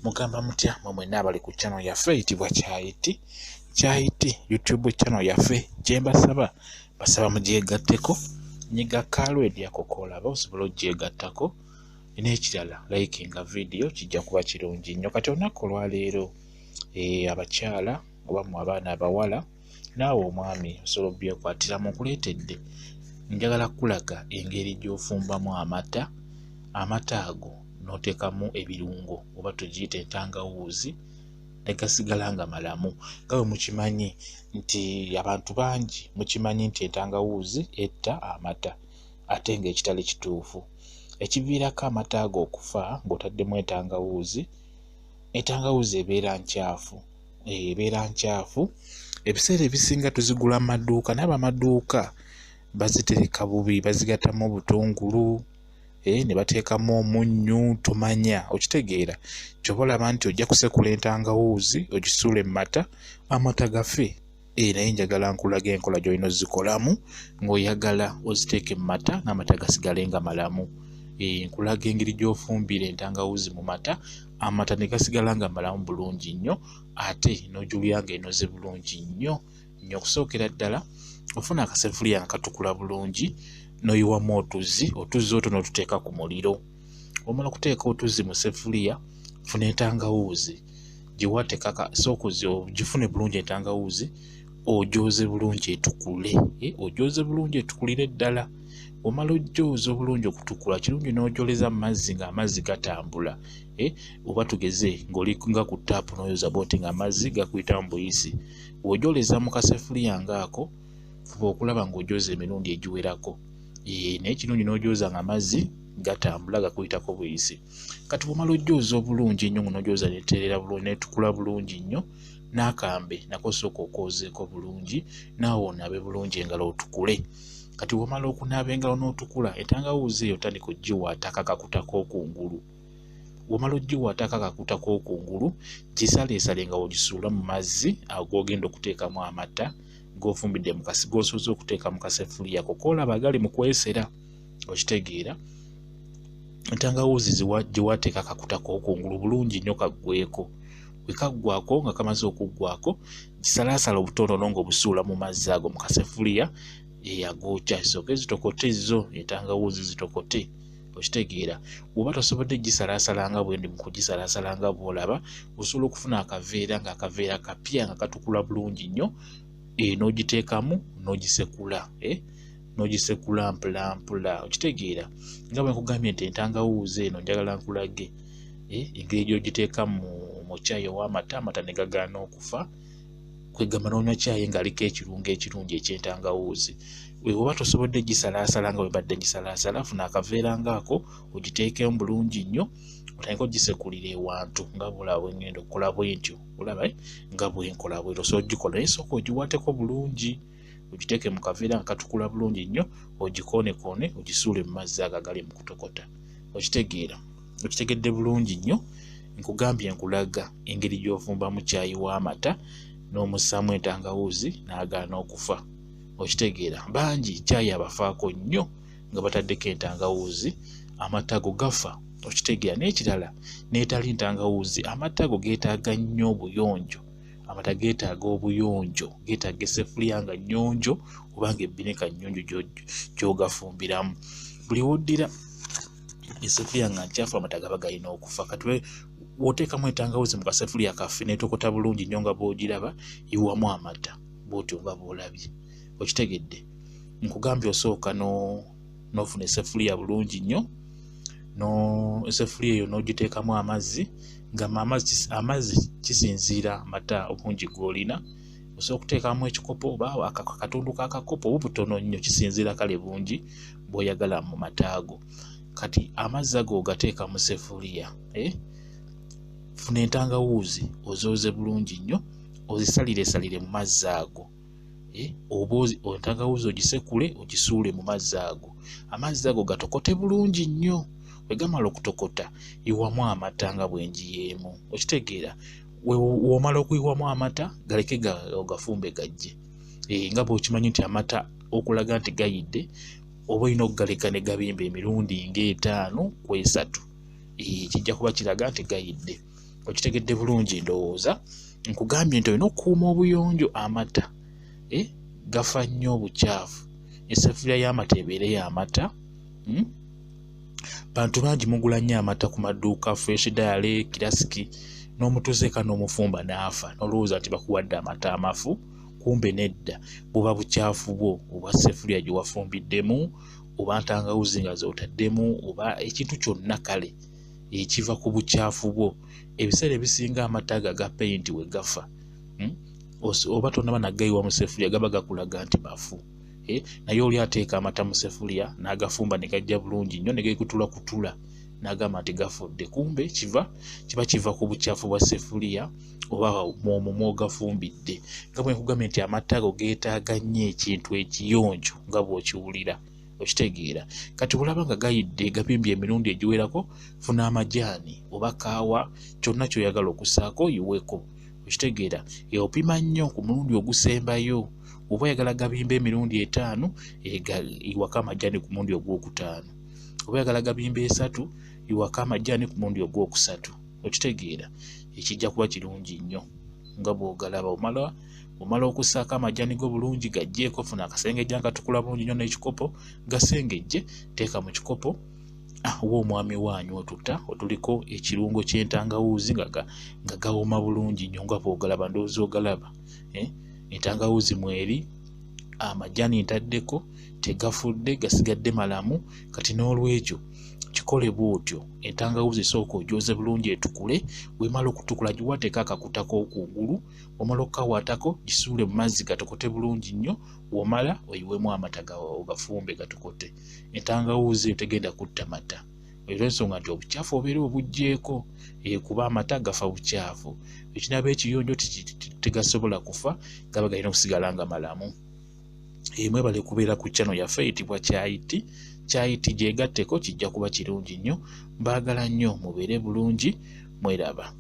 Mugamba mutya mmwe n'abali ku channel yaffe eyitibwa Kyayi YouTube channel yaffe gyembasaba basaba mugyegatteko nyiga kalwedi yako kolaba osobola ogyegattako n'ekirala likinga video kijja kuba kirungi nnyo. Kati olunaku olwaleero abakyala oba mu abaana abawala naawe omwami osobola obyekwatiramu nkuleetedde njagala kulaga engeri gy'ofumbamu amata ago n'oteekamu ebirungo oba tugiyita entangawuuzi ne gasigala nga malamu. Nga bwe mukimanyi nti abantu bangi mukimanyi nti entangawuuzi etta amata ate ng'ekitali kituufu. Ekiviirako amata ago okufa ng'otaddemu entangawuuzi ebeera nkyafu. Ebiseera ebisinga tuzigula mu maduuka naye abamaduuka bazitereka bubi, bazigattamu obutungulu ne bateekamu omunnyu tomanya, okitegeera. Ky'oba olaba nti ojja kusekula entangawuuzi ogisuule mu amata gafe. Naye njagala nkulaga enkola gy'olina ozikolamu ng'oyagala oziteeke mu mata n'amata gasigale nga malamu. Nkulaga engeri gy'ofumbira entangawuuzi mu amata ne gasigala nga malamu bulungi nnyo ate n'ojulya nga enoze bulungi nnyo. Okusookera ddala ofuna akasefuliya nga katukula bulungi n'oyiwamu otuzi otwo n'otuteeka ku muliro. Omala okuteeka otuzi mu sefuliya, funa entangawuuzi giwate sooka ogifune bulungi entangawuuzi ogyoze bulungi etukule. Ogyoze bulungi etukulire ddala. Omala ogyoza obulungi okutukula kirungi n'ogyoleza mu mazzi ng'amazzi gatambula. Oba tugeze ng'oli nga ku ttaapu n'oyoza booti ng'amazzi gakuyita mu buyisi. Bw'ogyoleza mu kasefuliya ng'ako fuba okulaba ng'ogyoza emirundi egiwerako. Naye kirungi n'ogyoza ng'amazzi gatambula gakuyitako buyisi. Kati bw'omala ogyoza obulungi ennyo n'ogyoza neeterera bulungi neetukula bulungi nnyo, n'akambe nako sooka okoozeeko bulungi naawe onaabe bulungi engalo otukule. Kati bw'omala okunaaba engalo n'otukula entangawuuzi eyo tandika ogiwaatako akakuta k'okungulu. Bw'omala ogiwaatako akakuta k'okungulu gisaleesale nga ogisuula mu mazzi ag'ogenda okuteekamu amata g'ofumbidde g'osoose okuteeka mu kasefuliya ko koolaba agali mu kwesera, okitegeera. Entangawuuzi giwaateeko akakuta k'okungulu bulungi nnyo kaggweeko. Bwe kaggwako nga kamaze okuggwako gisalaasala obutonono ng'obusuula mu mazzi ago mu kasefuliya agookya. Zisooke zitokote zo entangawuuzi zitokote, okitegeera. Bw'oba tosobodde gisalaasala nga bwe ndi mu kugisalaasala nga bw'olaba, osobola okufuna akaveera ng'akaveera kapya nga katukula bulungi nnyo n'ogiteekamu n'ogisekula. N'ogisekula mpula mpula, okitegeera. Nga bwe nkugambye nti entangawuuzi eno njagala nkulage engeri gy'ogiteeka mu kyayi ow'amata ne gagaana okufa. Kwegamba n'onywa kyayi ng'aliko ekirungo ekirungi eky'entangawuuzi. Bw'oba tosobodde gisalaasala nga bwe badde gisalaasala, funa akaveera ng'ako ogiteekemu bulungi nnyo otandika ogisekulira ewantu nga bw'olaba bwe ngenda okukola bwentyo. Olaba nga bwe nkola bwetyo so ogikola naye sooka ogiwaateko bulungi ogiteeke mu kaveera nga katukula bulungi nnyo, ogikoonekoone ogisuule mu mazzi ago agali mu kutokota, okitegeera. Okitegedde bulungi nnyo. Nkugambye nkulaga engeri gy'ofumbamu kyayi w'amata n'omussaamu entangawuuzi n'agaana okufa, okitegeera. Bangi kyayi abafaako nnyo nga bataddeko entangawuuzi, amata ago gafa, okitegeera. N'ekirala n'etali ntangawuuzi amata ago geetaaga nnyo obuyonjo. Amata geetaaga obuyonjo, geetaaga essefuliya nga nnyonjo oba ng'ebbinika nnyonjo gy'ogafumbiramu. Buli woddira essefuliya nga nkyafu amata gaba galina okufa. Kati w'oteekamu entangawuuzi mu kasefuliya kaffe n'etokota bulungi nnyo nga bw'ogiraba, yiwamu amata bw'otyo nga bw'olabye, okitegedde. Nkugambye osooka n'ofuna essefuliya bulungi nnyo, essefuliya eyo n'ogiteekamu amazzi amazzi kisinziira mata obungi gw'olina. Osobola okuteekamu ekikopo oba akatundu k'akakopo oba butono nnyo, kisinziira kale bungi bw'oyagala mu mata ago. Kati amazzi ago ogateeka mu sefuliya. Funa entangawuuzi ozooze bulungi nnyo, ozisaliresalire mu mazzi ago. Oba entangawuuzi ogisekule ogisuule mu mazzi ago. Amazzi ago gatokote bulungi nnyo. Bwe gamala okutokota yiwamu amata nga bwe njiyeemu, okitegeera. W'omala okuyiwamu amata galeke ogafumbe gajje. Nga bw'okimanyi nti amata okulaga nti gayidde oba olina okugaleka ne gabimba emirundi ng'etaano ku esatu. Kijja kuba kiraga nti gayidde. okitegedde bulungi ndowooza. Nkugambye nti olina okukuuma obuyonjo. Amata gafa nnyo obukyafu. Esefulya y'amata ebeere y'amata. Bantu bangi mugula nnyo amata ku maduuka, Fresh Diary, Classic, n'omutuzeeka n'omufumba n'afa n'olowooza nti bakuwadde amata amafu. Kumbe nedda, buba bukyafu bwo, oba sefulya gye wafumbiddemu, oba ntangawuzi nga z'otaddemu, oba ekintu kyonna kale ekiva ku bukyafu bwo. Ebiseera ebisinga amata ga peyinti we gafa, oba tonaba nagayiwa mu sefulya gaba gakulaga nti mafu. Naye oli ateeka amata mu sefulya n'agafumba ne gajja bulungi nnyo ne geekutulakutula n'agamba nti gafudde. Kumbe kiba kiva ku bukyafu bwa sefulya oba omwo mw'ogafumbidde. Nga bwe nkugambye nti amata go geetaaga nnyo ekintu ekiyonjo nga bw'okiwulira, okitegeera. Kati bulaba nga gayidde gabimbye emirundi egiwerako, funa amajaani oba kaawa, kyonna ky'oyagala okussaako yiweko, okitegeera. Opima nnyo ku mulundi ogusembayo. Oba oyagala gabimba emirundi 5, iwako amajaani ku mulundi ogwokutaano. Oba oyagala gabimba 3, iwako amajaani ku mulundi ogwokusatu, okitegeera. Ekijja kuba kirungi nnyo nga bw'ogalaba. Omala okussaako amajaani go bulungi gaggyeko, funa akasengejja akatukula bulungi nnyo n'ekikopo, gasengejje, teeka mu kikopo. Wa omwami wanyu otuliko ekirungo ky'entangawuzi nga gawoma bulungi nnyo nga bw'ogalaba, ndowooza ogalaba. Entangawuzi mweri, amajaani ntaddeko, tegafudde, gasigadde malamu. Kati n'olwekyo kikole bw'otyo. Entangawuzi sooka ogyoze bulungi etukule. Bw'emala okutukula giwateeko akakuta k'okungulu. Omala okukawatako gisuule mu mazzi gatokote bulungi nnyo. Womala oyiwemu amata ogafumbe gatokote. Entangawuzi tegenda kutta mata. Olw'ensonga nti obukyafu obeera obuggyeko. Kuba amata gafa bukyafu. Ekinaba ekiyonjo tegasobola kufa, gaba galina okusigala nga malamu. Mwebale kubeera ku channel yaffe eyitibwa Kyayi. Kyayi gyegatteko kijja kuba kirungi nnyo. Mbaagala nnyo mubeere bulungi, mweraba.